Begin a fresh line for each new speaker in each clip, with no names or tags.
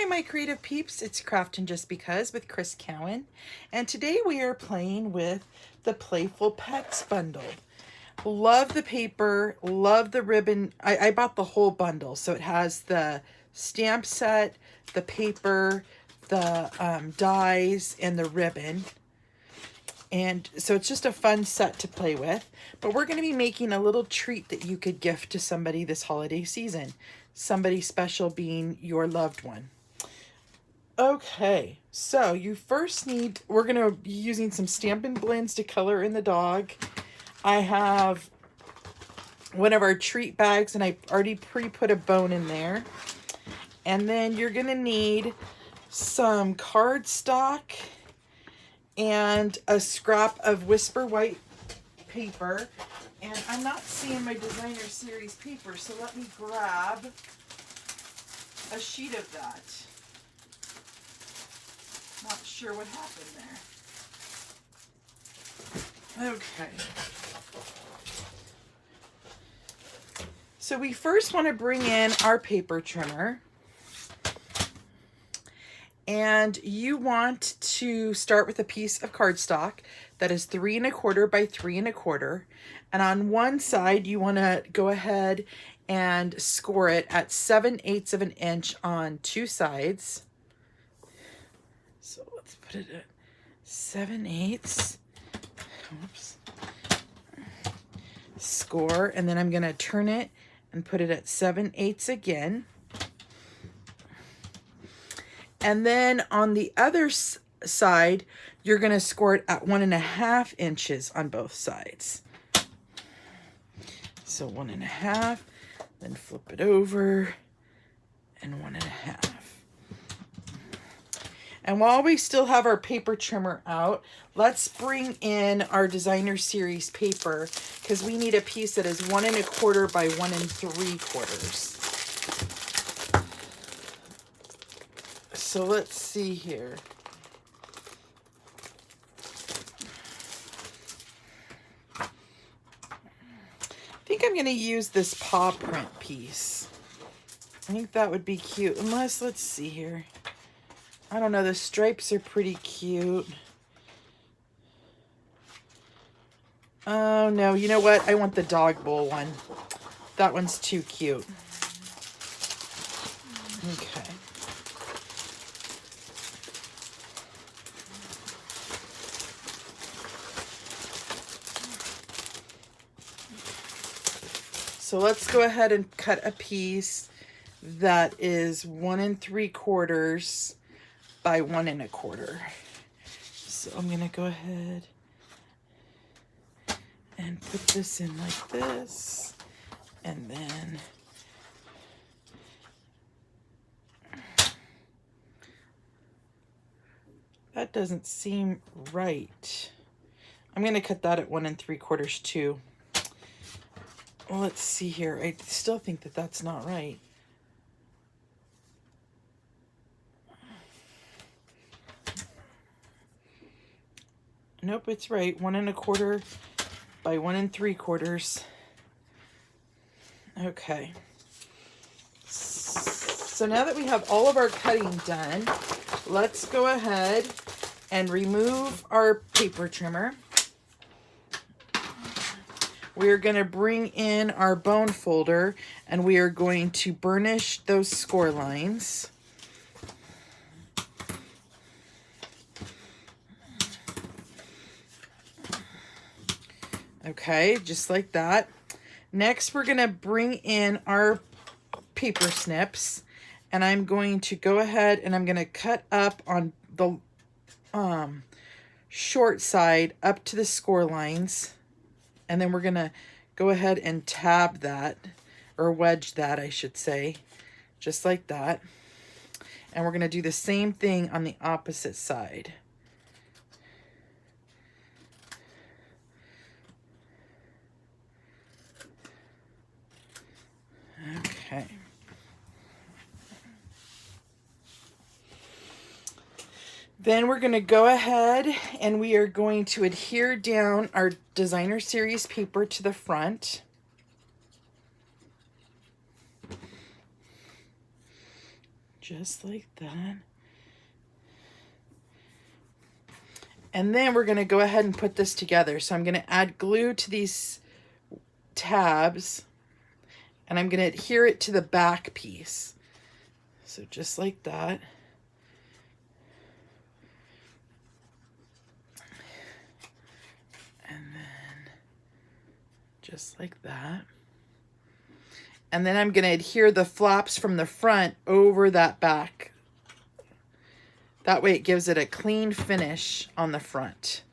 Hi, my creative peeps. It's Craftin' Just Because with Chris Cowan. And today we are playing with the Playful Pets bundle. Love the paper, love the ribbon. I bought the whole bundle. So it has the stamp set, the paper, the dies, and the ribbon. And so it's just a fun set to play with. But we're going to be making a little treat that you could gift to somebody this holiday season. Somebody special being your loved one. Okay, so you first need, we're going to be using some Stampin' Blends to color in the dog. I have one of our treat bags, and I already pre-put a bone in there. And then you're going to need some cardstock and a scrap of Whisper White paper. And I'm not seeing my designer series paper, so let me grab a sheet of that. Not sure what happened there. Okay. So we first want to bring in our paper trimmer. And you want to start with a piece of cardstock that is 3 1/4 by 3 1/4. And on one side, you want to go ahead and score it at 7/8 of an inch on two sides. So let's put it at 7/8. Oops. Score, and then I'm going to turn it and put it at 7/8 again. And then on the other side, you're going to score it at 1 1/2 inches on both sides. So 1 1/2, then flip it over, and 1 1/2. And while we still have our paper trimmer out, let's bring in our designer series paper, because we need a piece that is 1 1/4 by 1 3/4. So let's see here. I think I'm going to use this paw print piece. I think that would be cute. Unless, let's see here. I don't know, the stripes are pretty cute. Oh no, you know what? I want the dog bowl one. That one's too cute. Okay. So let's go ahead and cut a piece that is 1 3/4 by 1 1/4. So I'm going to go ahead and put this in like this, and then that doesn't seem right. I'm going to cut that at 1 3/4 too. Well, let's see here. I still think that that's not right. Nope, it's right. 1 1/4 by 1 3/4. Okay. So now that we have all of our cutting done, let's go ahead and remove our paper trimmer. We're going to bring in our bone folder, and we are going to burnish those score lines. Okay, just like that. Next, we're going to bring in our paper snips, and I'm going to go ahead and I'm going to cut up on the short side up to the score lines. And then we're going to go ahead and tab that, or wedge that, I should say, just like that. And we're going to do the same thing on the opposite side. Okay. Then we're going to go ahead and we are going to adhere down our designer series paper to the front. just like that. And then we're going to go ahead and put this together. So I'm going to add glue to these tabs, and I'm going to adhere it to the back piece. So just like that. And then just like that. And then I'm going to adhere the flaps from the front over that back. That way it gives it a clean finish on the front.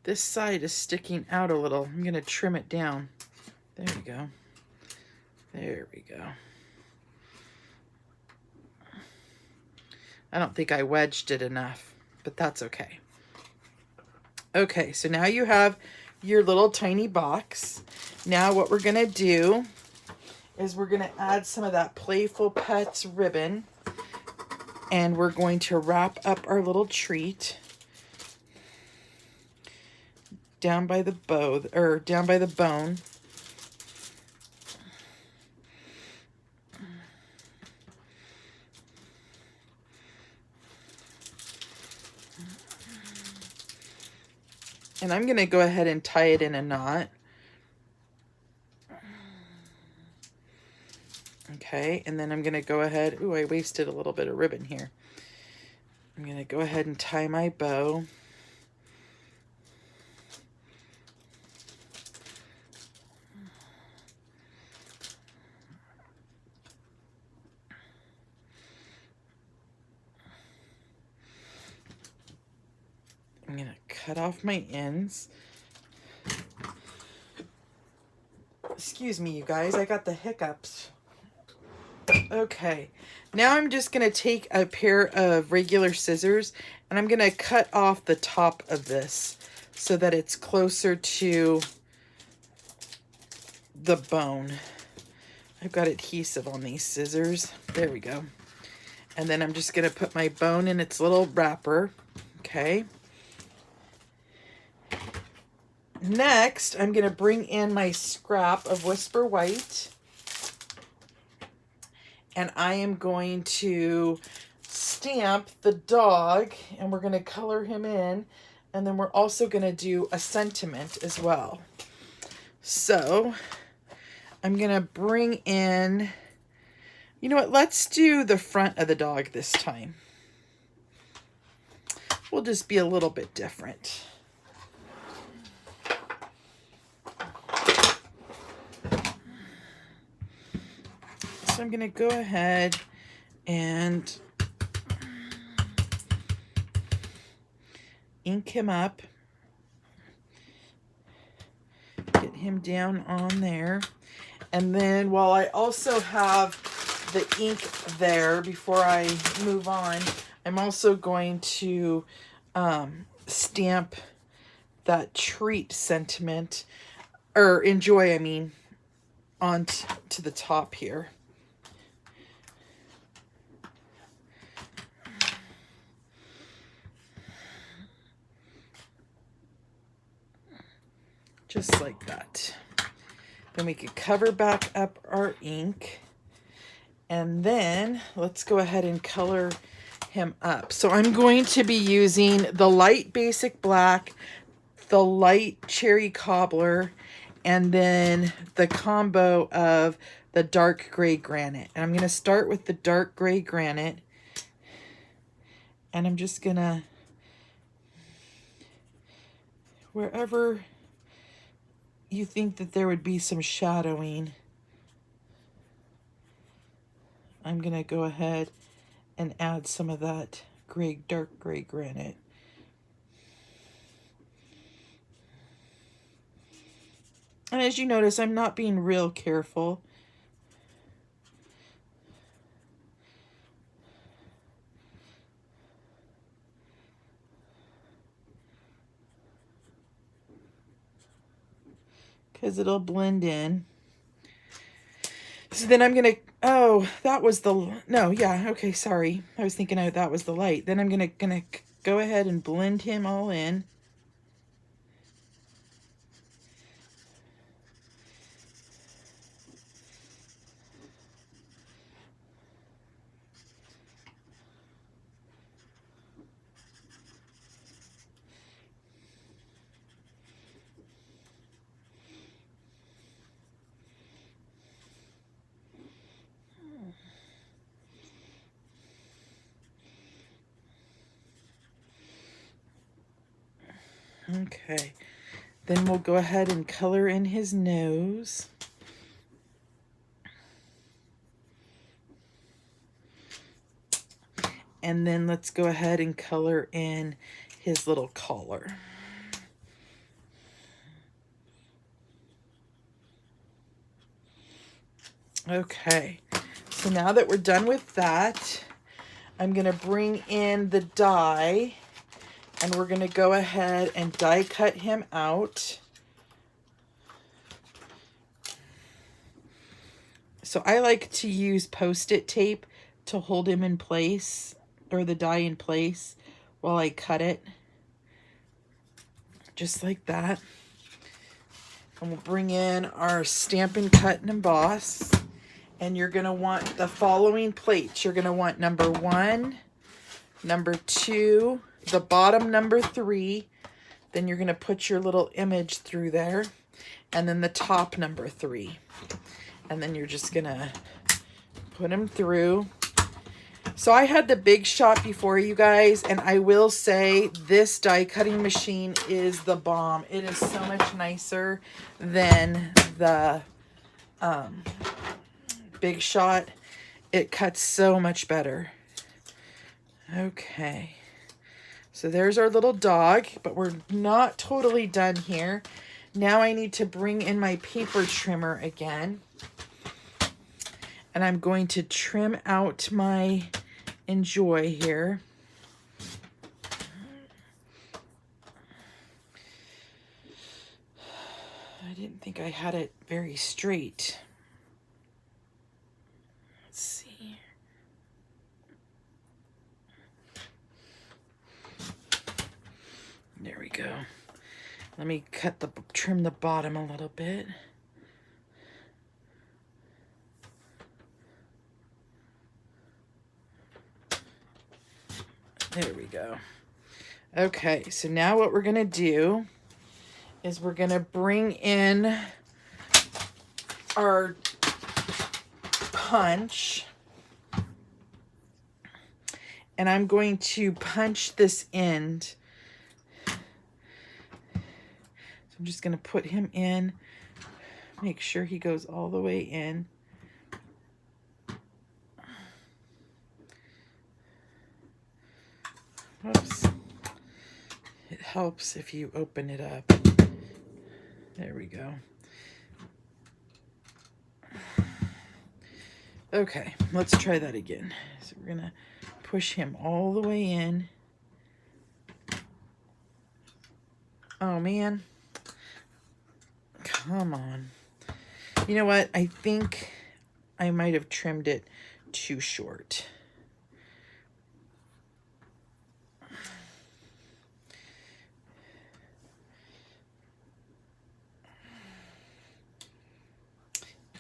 This side is sticking out a little. I'm going to trim it down. There we go. There we go. I don't think I wedged it enough, but that's okay. Okay, so now you have your little tiny box. Now what we're going to do is we're going to add some of that Playful Pets ribbon, and we're going to wrap up our little treat down by the bow, or down by the bone. And I'm going to go ahead and tie it in a knot. Okay, and then I'm going to go ahead, ooh, I wasted a little bit of ribbon here. I'm going to go ahead and tie my bow. I'm going to cut off my ends. Excuse me, you guys, I got the hiccups. Okay, now I'm just going to take a pair of regular scissors and I'm going to cut off the top of this so that it's closer to the bone. I've got adhesive on these scissors. There we go. And then I'm just going to put my bone in its little wrapper. Okay. Next, I'm going to bring in my scrap of Whisper White. And I am going to stamp the dog, and we're going to color him in. And then we're also going to do a sentiment as well. So I'm going to bring in, you know what, let's do the front of the dog this time. We'll just be a little bit different. So I'm going to go ahead and ink him up. Get him down on there. And then while I also have the ink there, before I move on, I'm also going to stamp that treat sentiment, or enjoy, I mean, onto the top here. Just like that. Then we could cover back up our ink. And then let's go ahead and color him up. So I'm going to be using the light basic black, the light cherry cobbler, and then the combo of the dark gray granite. And I'm going to start with the dark gray granite. And I'm just going to, wherever you think that there would be some shadowing, I'm going to go ahead and add some of that dark gray granite. And as you notice, I'm not being real careful. Because it'll blend in. So then I'm gonna, oh, that was the, no, yeah, okay, sorry. I was thinking that was the light. Then I'm gonna go ahead and blend him all in. Okay, then we'll go ahead and color in his nose. And then let's go ahead and color in his little collar. Okay, so now that we're done with that, I'm gonna bring in the die, and we're gonna go ahead and die cut him out. So I like to use Post-it tape to hold him in place, or the die in place, while I cut it. Just like that. And we'll bring in our Stampin' Cut and Emboss. And you're gonna want the following plates. You're gonna want number 1, number 2, the bottom number 3. Then you're gonna put your little image through there. And then the top number 3. And then you're just gonna put them through. So I had the Big Shot before, you guys, and I will say this die cutting machine is the bomb. It is so much nicer than the Big Shot. It cuts so much better. Okay, so there's our little dog, but we're not totally done here. Now I need to bring in my paper trimmer again, and I'm going to trim out my Enjoy here. I didn't think I had it very straight. Let's see. There we go. Let me trim the bottom a little bit. There we go. Okay, so now what we're gonna do is we're gonna bring in our punch, and I'm going to punch this end. So I'm just gonna put him in, make sure he goes all the way in. Whoops. It helps if you open it up. There we go. Okay, let's try that again. So we're gonna push him all the way in. Oh man. Come on. You know what? I think I might have trimmed it too short.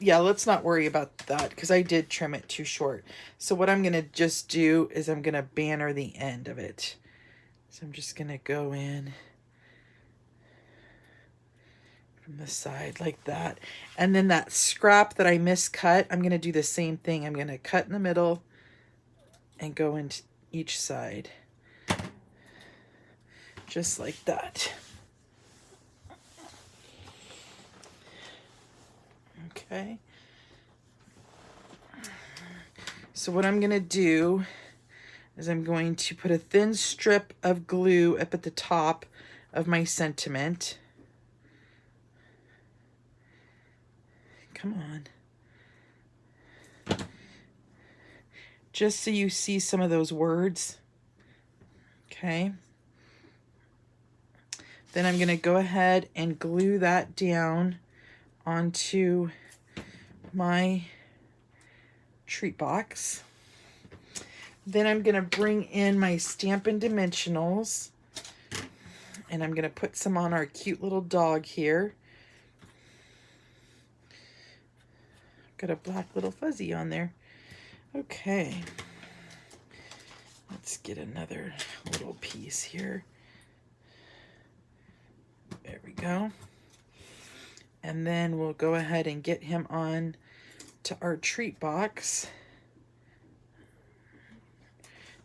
Yeah, let's not worry about that because I did trim it too short. So what I'm going to just do is I'm going to banner the end of it. So I'm just going to go in from the side like that. And then that scrap that I miscut, I'm going to do the same thing. I'm going to cut in the middle and go into each side. Just like that. Okay. So what I'm going to do is I'm going to put a thin strip of glue up at the top of my sentiment. Come on. Just so you see some of those words. Okay. Then I'm going to go ahead and glue that down onto my treat box. Then I'm going to bring in my Stampin' Dimensionals. And I'm going to put some on our cute little dog here. Got a black little fuzzy on there. Okay. Let's get another little piece here. There we go. And then we'll go ahead and get him on to our treat box.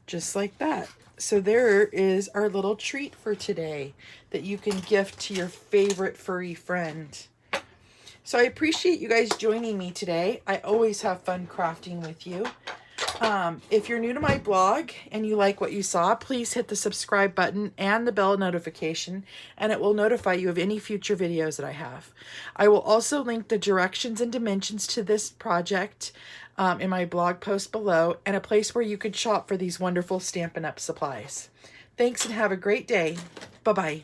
Just like that. So there is our little treat for today that you can gift to your favorite furry friend. So I appreciate you guys joining me today. I always have fun crafting with you. If you're new to my blog and you like what you saw, please hit the subscribe button and the bell notification, and it will notify you of any future videos that I have. I will also link the directions and dimensions to this project in my blog post below, and a place where you could shop for these wonderful Stampin' Up! Supplies. Thanks and have a great day. Bye-bye.